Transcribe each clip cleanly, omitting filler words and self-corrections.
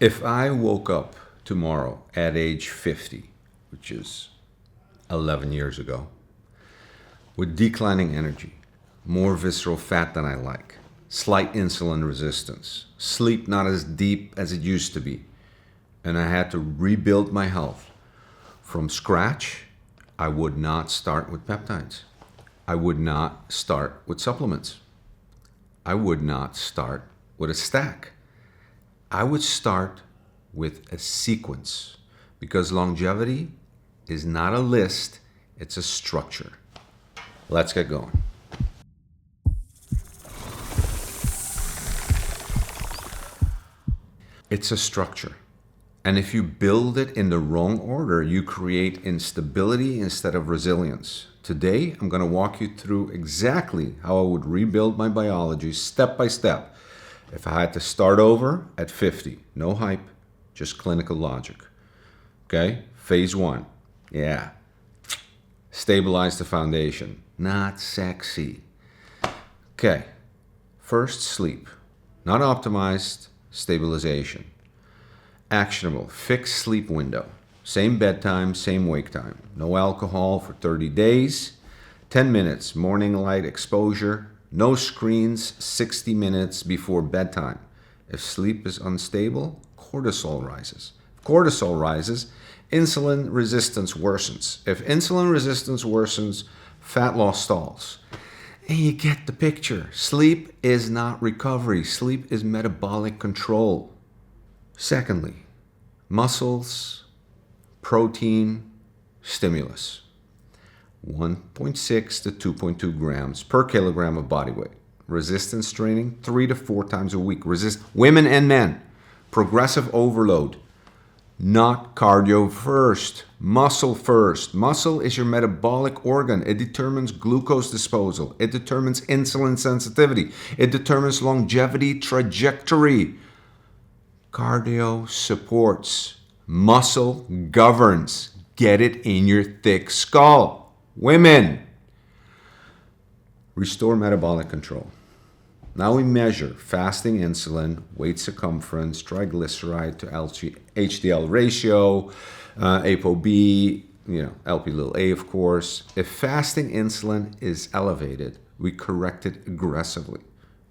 If I woke up tomorrow at age 50, which is 11 years ago, with declining energy, more visceral fat than I like, slight insulin resistance, sleep not as deep as it used to be, and I had to rebuild my health from scratch, I would not start with peptides. I would not start with supplements. I would not start with a stack. I would start with a sequence, because longevity is not a list, it's a structure. Let's get going. It's a structure. And if you build it in the wrong order, you create instability instead of resilience. Today, I'm going to walk you through exactly how I would rebuild my biology step by step if I had to start over at 50. No hype, just clinical logic. Okay? Phase 1. Yeah. Stabilize the foundation. Not sexy. Okay. First, sleep. Not optimized, stabilization. Actionable, fixed sleep window. Same bedtime, same wake time. No alcohol for 30 days. 10 minutes morning light exposure. No screens 60 minutes before bedtime. If sleep is unstable, cortisol rises. If cortisol rises, insulin resistance worsens. If insulin resistance worsens, fat loss stalls. And you get the picture. Sleep is not recovery. Sleep is metabolic control. Secondly, muscles, protein, stimulus. 1.6 to 2.2 grams per kilogram of body weight. Resistance training 3 to 4 times a week. Women and men. Progressive overload. Not cardio first. Muscle first. Muscle is your metabolic organ. It determines glucose disposal. It determines insulin sensitivity. It determines longevity trajectory. Cardio supports. Muscle governs. Get it in your thick skull. Women. Restore metabolic control. Now we measure fasting insulin, weight circumference, triglyceride to HDL ratio, ApoB, LP(a) of course. If fasting insulin is elevated, we correct it aggressively.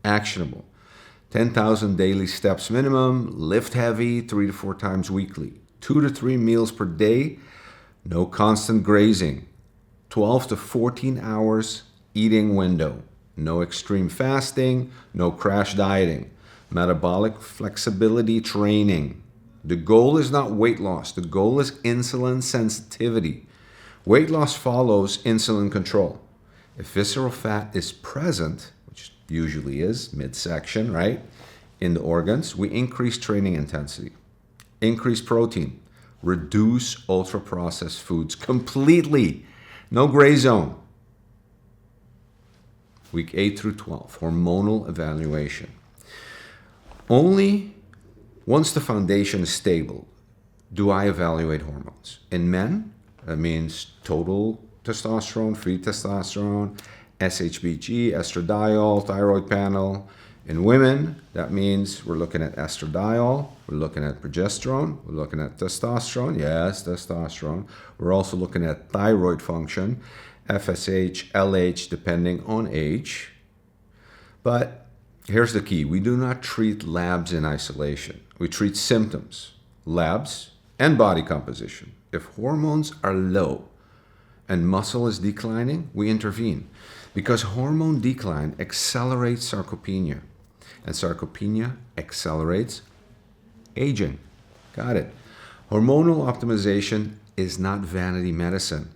Actionable. 10,000 daily steps minimum, lift heavy 3 to 4 times weekly, 2 to 3 meals per day, no constant grazing, 12 to 14 hours eating window, no extreme fasting, no crash dieting, metabolic flexibility training. The goal is not weight loss, the goal is insulin sensitivity. Weight loss follows insulin control. If visceral fat is present, which usually is midsection, right, in the organs, we increase training intensity, increase protein, reduce ultra-processed foods completely. No gray zone. Week 8 through 12, hormonal evaluation. Only once the foundation is stable do I evaluate hormones. In men, that means total testosterone, free testosterone, SHBG, estradiol, thyroid panel. In women, that means we're looking at estradiol, we're looking at progesterone, we're looking at testosterone, yes, testosterone. We're also looking at thyroid function, FSH, LH, depending on age. But here's the key. We do not treat labs in isolation. We treat symptoms, labs, and body composition. If hormones are low and muscle is declining, we intervene. Because hormone decline accelerates sarcopenia. And sarcopenia accelerates aging. Got it. Hormonal optimization is not vanity medicine.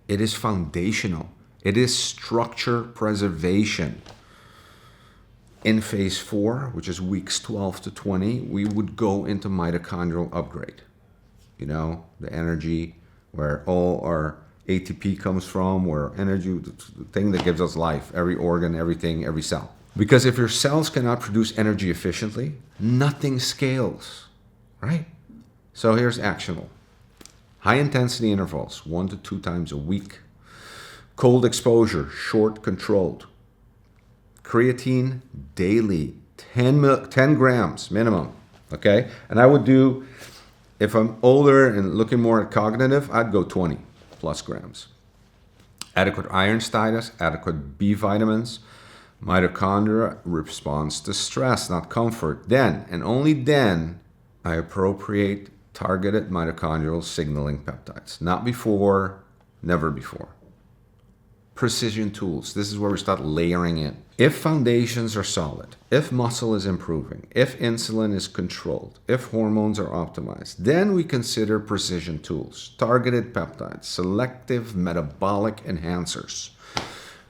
It is foundational. It is structure preservation. In phase 4, which is weeks 12 to 20, we would go into mitochondrial upgrade. The energy where all our ATP comes from, where energy, the thing that gives us life, every organ, everything, every cell. Because if your cells cannot produce energy efficiently, nothing scales, right? So here's actionable. High intensity intervals, 1 to 2 times a week. Cold exposure, short controlled. Creatine daily, 10 grams minimum. Okay? And I would do, if I'm older and looking more at cognitive, I'd go 20 plus grams. Adequate iron status, adequate B vitamins, mitochondria responds to stress, not comfort. Then, and only then, I appropriate targeted mitochondrial signaling peptides. Not before, never before. Precision tools. This is where we start layering in. If foundations are solid, if muscle is improving, if insulin is controlled, if hormones are optimized, then we consider precision tools, targeted peptides, selective metabolic enhancers,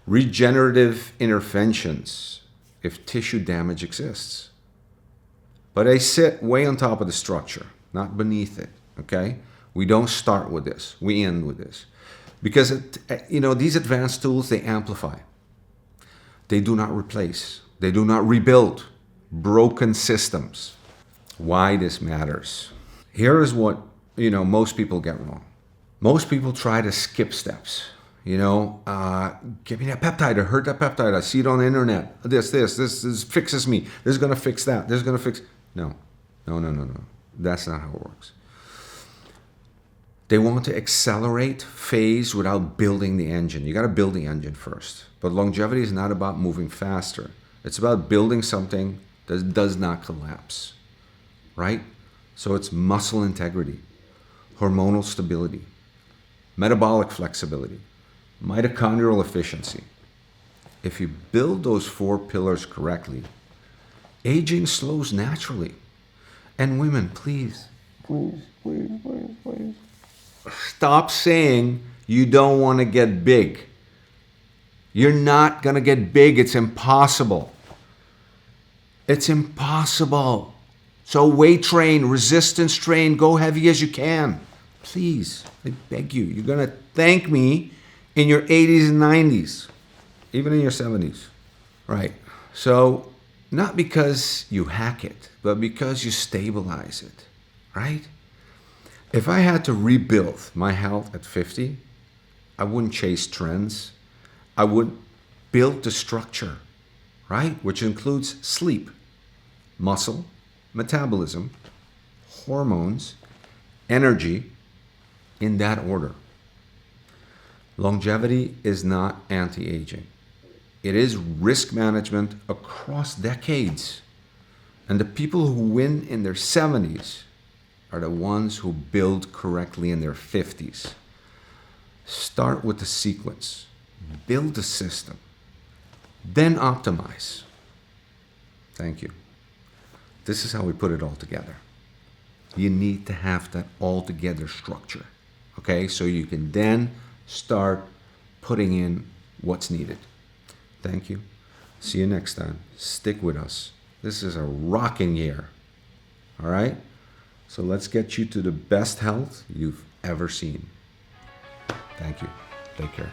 regenerative interventions if tissue damage exists. But I sit way on top of the structure, not beneath it, okay? We don't start with this. We end with this. Because, these advanced tools, they amplify. They do not replace. They do not rebuild broken systems. Why this matters. Here is what, most people get wrong. Most people try to skip steps. Give me that peptide. I heard that peptide. I see it on the internet. This fixes me. This is going to fix that. This is going to fix... No. That's not how it works. They want to accelerate phase without building the engine. You got to build the engine first. But longevity is not about moving faster. It's about building something that does not collapse, right? So it's muscle integrity, hormonal stability, metabolic flexibility, mitochondrial efficiency. If you build those 4 pillars correctly, aging slows naturally. And women, please. Stop saying you don't want to get big. You're not going to get big. It's impossible. It's impossible. So weight train, resistance train, go heavy as you can. Please, I beg you. You're going to thank me in your 80s and 90s, even in your 70s. Right. So not because you hack it, but because you stabilize it. Right? If I had to rebuild my health at 50, I wouldn't chase trends. I would build the structure, right? Which includes sleep, muscle, metabolism, hormones, energy, in that order. Longevity is not anti-aging. It is risk management across decades. And the people who win in their 70s are the ones who build correctly in their 50s. Start with the sequence. Build the system. Then optimize. Thank you. This is how we put it all together. You need to have that all together structure. Okay? So you can then start putting in what's needed. Thank you. See you next time. Stick with us. This is a rocking year. All right? So let's get you to the best health you've ever seen. Thank you. Take care.